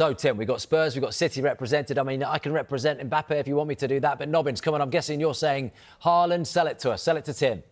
So, Tim, we've got Spurs, we've got City represented. I mean, I can represent Mbappe if you want me to do that. But Nobbins, come on, I'm guessing you're saying Haaland, sell it to us. Sell it to Tim.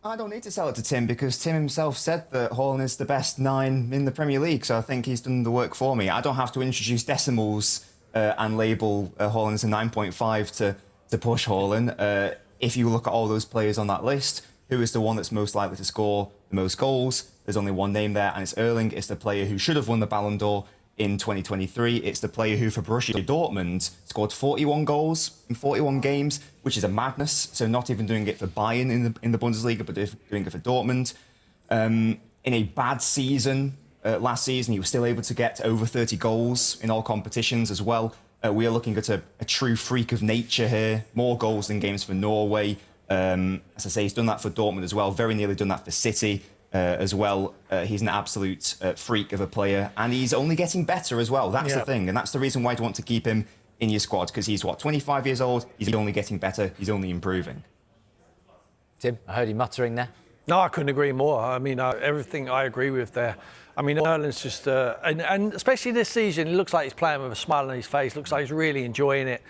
I don't need to sell it to Tim because Tim himself said that Haaland is the best 9 in the Premier League. So I think he's done the work for me. I don't have to introduce decimals and label Haaland as a 9.5 to push Haaland. If you look at all those players on that list, who is the one that's most likely to score the most goals? There's only one name there, and it's Erling. It's the player who should have won the Ballon d'Or in 2023. It's the player who, for Borussia Dortmund, scored 41 goals in 41 games, which is a madness. So not even doing it for Bayern in the Bundesliga, but doing it for Dortmund. In a bad season, last season, he was still able to get over 30 goals in all competitions as well. We are looking at a true freak of nature here. More goals than games for Norway. As I say, he's done that for Dortmund as well. Very nearly done that for City. As well. He's an absolute freak of a player, and he's only getting better as well. That's the thing, and that's the reason why I'd want to keep him in your squad, because he's, 25 years old? He's only getting better. He's only improving. Tim, I heard you muttering there. No, I couldn't agree more. I mean, everything I agree with there. I mean, Erling's just... and especially this season, he looks like he's playing with a smile on his face. Looks like he's really enjoying it.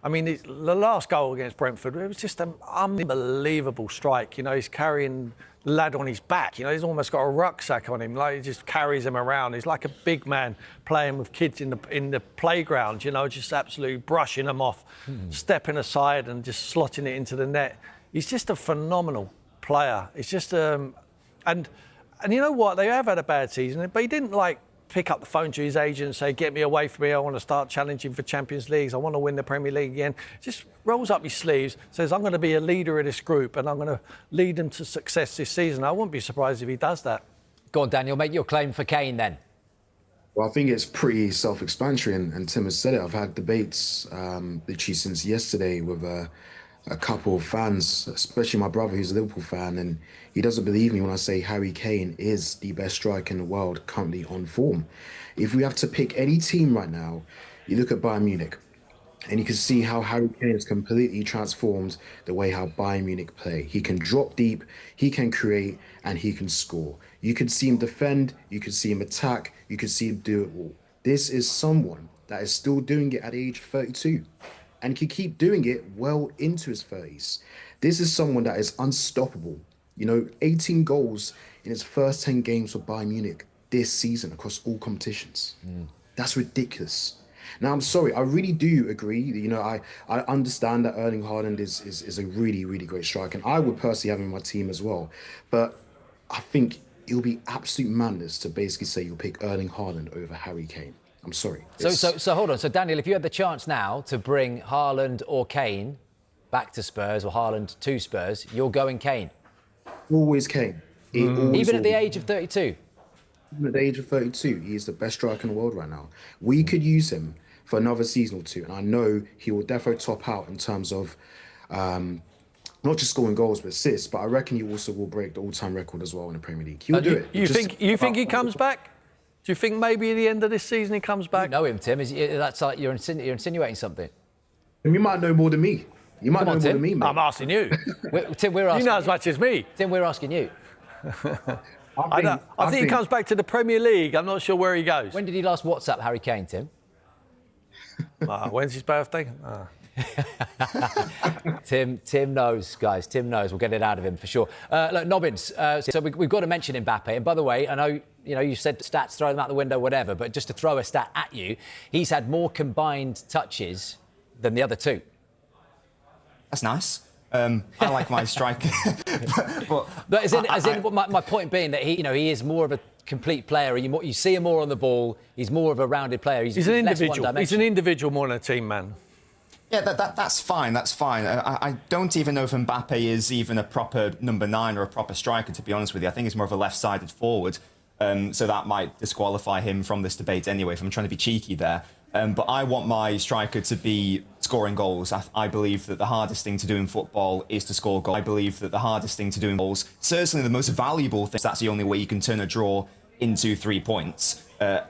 I mean, the last goal against Brentford, it was just an unbelievable strike. You know, he's carrying the lad on his back. You know, he's almost got a rucksack on him. Like, he just carries him around. He's like a big man playing with kids in the playground, you know, just absolutely brushing them off, stepping aside and just slotting it into the net. He's just a phenomenal player. It's just... and you know what? They have had a bad season, but he didn't, like, pick up the phone to his agent and say, get me away from me, I want to start challenging for Champions Leagues, I want to win the Premier League again. Just rolls up his sleeves, says, I'm going to be a leader of this group and I'm going to lead them to success this season. I wouldn't be surprised if he does that. Go on, Daniel, make your claim for Kane then. Well, I think it's pretty self-explanatory, and Tim has said it. I've had debates literally since yesterday with a couple of fans, especially my brother who's a Liverpool fan, and he doesn't believe me when I say Harry Kane is the best striker in the world currently on form. If we have to pick any team right now, you look at Bayern Munich and you can see how Harry Kane has completely transformed the way how Bayern Munich play. He can drop deep, he can create, and he can score. You can see him defend, you can see him attack, you can see him do it all. This is someone that is still doing it at the age of 32. And can keep doing it well into his 30s. This is someone that is unstoppable. You know, 18 goals in his first 10 games for Bayern Munich this season across all competitions. That's ridiculous. Now, I'm sorry, I really do agree. You know, I understand that Erling Haaland is a really, really great striker, and I would personally have him in my team as well. But I think it will be absolute madness to basically say you'll pick Erling Haaland over Harry Kane. I'm sorry. So hold on. So, Daniel, if you had the chance now to bring Haaland or Kane back to Spurs, or Haaland to Spurs, you're going Kane? Always Kane. Even at the age of 32? Even at the age of 32, he is the best striker in the world right now. We could use him for another season or two, and I know he will definitely top out in terms of not just scoring goals but assists, but I reckon he also will break the all-time record as well in the Premier League. He'll do it. You think he comes back? Do you think maybe at the end of this season he comes back? You know him, Tim. That's like you're insinuating something. And you might know more than me. You might know more than me, mate. I'm asking you. Tim, we're asking you know as much as me. Tim, we're asking you. I think he comes back to the Premier League. I'm not sure where he goes. When did he last WhatsApp Harry Kane, Tim? When's his birthday? Tim knows, guys. Tim knows. We'll get it out of him for sure. Look, Nobbins. So we've got to mention Mbappe. And by the way, I know you said stats, throw them out the window, whatever. But just to throw a stat at you, he's had more combined touches than the other two. That's nice. I like my striker. but my point being that he is more of a complete player. You see him more on the ball. He's more of a rounded player. He's an individual. He's an individual more than a team man. Yeah, that's fine. That's fine. I don't even know if Mbappe is even a proper number 9 or a proper striker, to be honest with you. I think he's more of a left-sided forward. So that might disqualify him from this debate anyway, if I'm trying to be cheeky there. But I want my striker to be scoring goals. I believe that the hardest thing to do in football is to score goals. I believe that the hardest thing to do in goals, certainly the most valuable thing, that's the only way you can turn a draw into 3 points.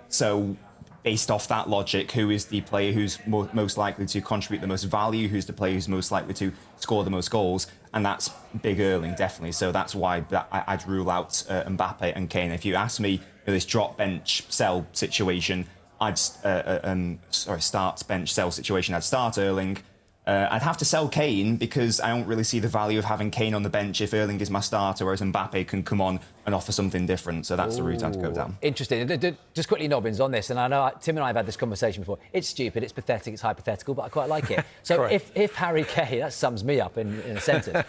So based off that logic, who is the player who's most likely to contribute the most value? Who's the player who's most likely to score the most goals? And that's Big Erling, definitely. So that's why I'd rule out Mbappe and Kane. If you ask me, this drop bench sell situation, I'd start, bench, sell situation. I'd start Erling. I'd have to sell Kane because I don't really see the value of having Kane on the bench if Erling is my starter, whereas Mbappe can come on and offer something different. So that's the route I'd go down. Interesting. Just quickly, Nobbins, on this, and I know Tim and I have had this conversation before. It's stupid, it's pathetic, it's hypothetical, but I quite like it. So if Harry Kane, that sums me up in a sentence.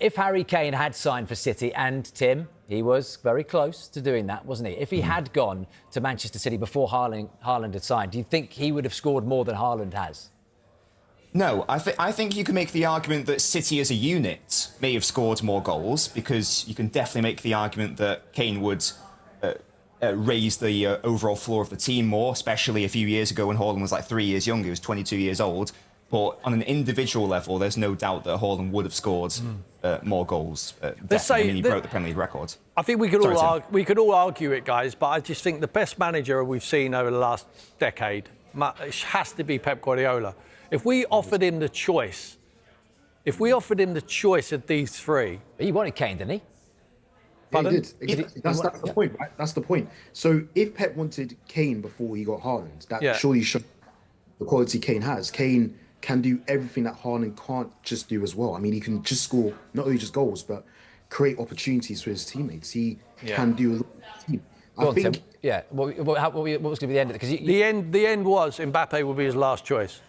If Harry Kane had signed for City, and Tim, he was very close to doing that, wasn't he? If he had gone to Manchester City before Haaland had signed, do you think he would have scored more than Haaland has? No, I think you can make the argument that City as a unit may have scored more goals, because you can definitely make the argument that Kane would raise the overall floor of the team more, especially a few years ago when Haaland was like 3 years younger. He was 22 years old. But on an individual level, there's no doubt that Haaland would have scored more goals. He broke the Premier League record. I think we could all argue it, guys, but I just think the best manager we've seen over the last decade has to be Pep Guardiola. If we offered him the choice of these three... He wanted Kane, didn't he? Yeah, he did. Exactly. That's the point, right? That's the point. So if Pep wanted Kane before he got Haaland, that surely showed the quality Kane has. Kane can do everything that Haaland can't just do as well. I mean, he can just score not only just goals, but create opportunities for his teammates. He can do a lot of the team. I think... Tim. Yeah. What was going to be the end of it? Because the end was Mbappe would be his last choice.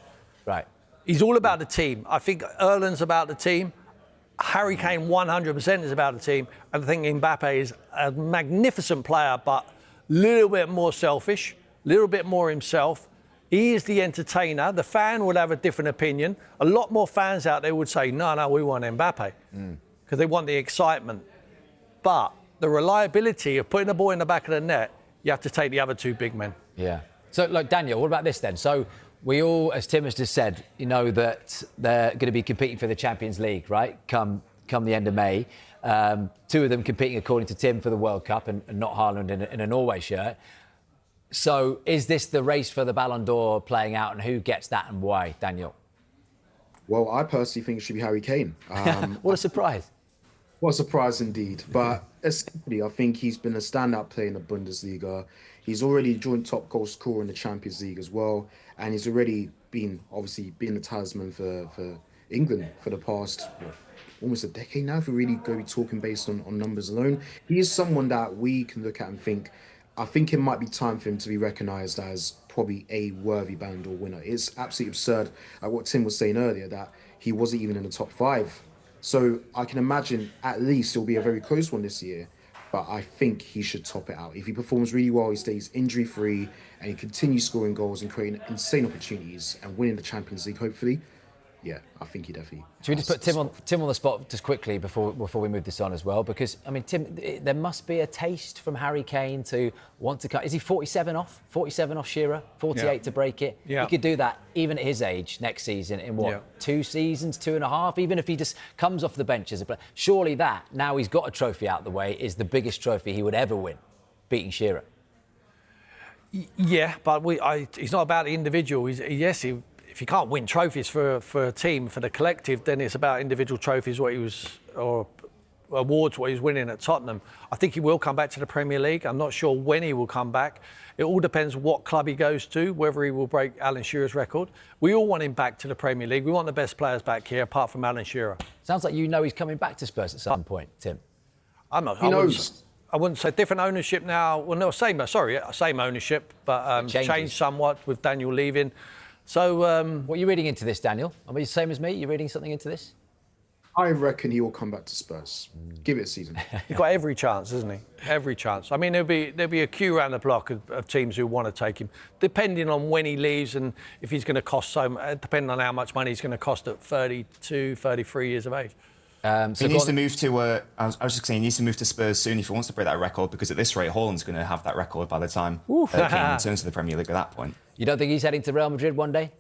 Right. He's all about the team. I think Erling's about the team. Harry Kane 100% is about the team. And I think Mbappe is a magnificent player, but a little bit more selfish, a little bit more himself. He is the entertainer. The fan would have a different opinion. A lot more fans out there would say, no, we want Mbappe, because they want the excitement. But the reliability of putting the ball in the back of the net, you have to take the other two big men. Yeah. So, look, Daniel, what about this then? So we all, as Tim has just said, you know that they're going to be competing for the Champions League, right? Come the end of May. Two of them competing, according to Tim, for the World Cup, and not Haaland in a Norway shirt. So is this the race for the Ballon d'Or playing out, and who gets that and why, Daniel? Well, I personally think it should be Harry Kane. What a surprise. What a surprise indeed. But essentially, I think he's been a standout player in the Bundesliga. He's already joint top goal scorer in the Champions League as well. And he's already been a talisman for England for the past almost a decade now, if we really go talking based on numbers alone. He is someone that we can look at and think, I think it might be time for him to be recognised as probably a worthy Ballon d'Or winner. It's absolutely absurd, like what Tim was saying earlier, that he wasn't even in the top 5. So I can imagine at least it'll be a very close one this year. But I think he should top it out. If he performs really well, he stays injury-free, and he continues scoring goals and creating insane opportunities and winning the Champions League, hopefully. Yeah, I think he definitely... Should we just put Tim on the spot just quickly before we move this on as well? Because, I mean, Tim, there must be a taste from Harry Kane to want to cut... Is he 47 off? 47 off Shearer? 48 to break it? Yeah. He could do that even at his age next season in, 2 seasons, 2.5? Even if he just comes off the bench as a player. Surely that, now he's got a trophy out the way, is the biggest trophy he would ever win, beating Shearer. Yeah, but he's not about the individual. If you can't win trophies for a team, for the collective, then it's about individual trophies, or awards, what he was winning at Tottenham. I think he will come back to the Premier League. I'm not sure when he will come back. It all depends what club he goes to, whether he will break Alan Shearer's record. We all want him back to the Premier League. We want the best players back here, apart from Alan Shearer. Sounds like you know he's coming back to Spurs at some point, Tim. I'm not. He knows. I wouldn't say different ownership now. Well, no, same ownership, but changed somewhat with Daniel leaving. So, what are you reading into this, Daniel? Are you the same as me? You're reading something into this? I reckon he will come back to Spurs. Give it a season. He's got every chance, isn't he? Every chance. I mean, there'll be a queue around the block of teams who want to take him, depending on when he leaves and if he's going to cost depending on how much money he's going to cost at 32, 33 years of age. So he needs to move to. I was just saying, he needs to move to Spurs soon if he wants to break that record, because at this rate, Haaland's going to have that record by the time Kane returns to the Premier League at that point. You don't think he's heading to Real Madrid one day?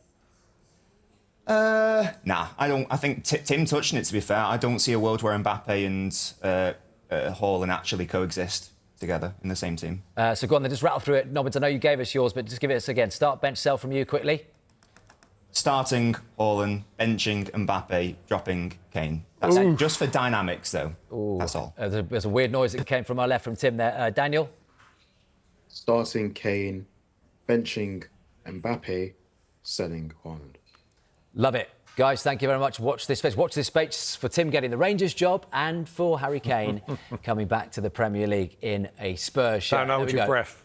Nah, I don't. I think Tim touched on it. To be fair, I don't see a world where Mbappe and Haaland actually coexist together in the same team. So go on, then just rattle through it, Nobbins. I know you gave us yours, but just give it us again. Start, bench, sell from you quickly. Starting Haaland, benching Mbappe, dropping Kane. That's it. Just for dynamics, though. That's all. There's a weird noise that came from our left from Tim there. Daniel? Starting Kane, benching Mbappe, selling Haaland. Love it. Guys, thank you very much. Watch this space. Watch this space for Tim getting the Rangers job and for Harry Kane coming back to the Premier League in a Spurs shirt. Don't hold your breath.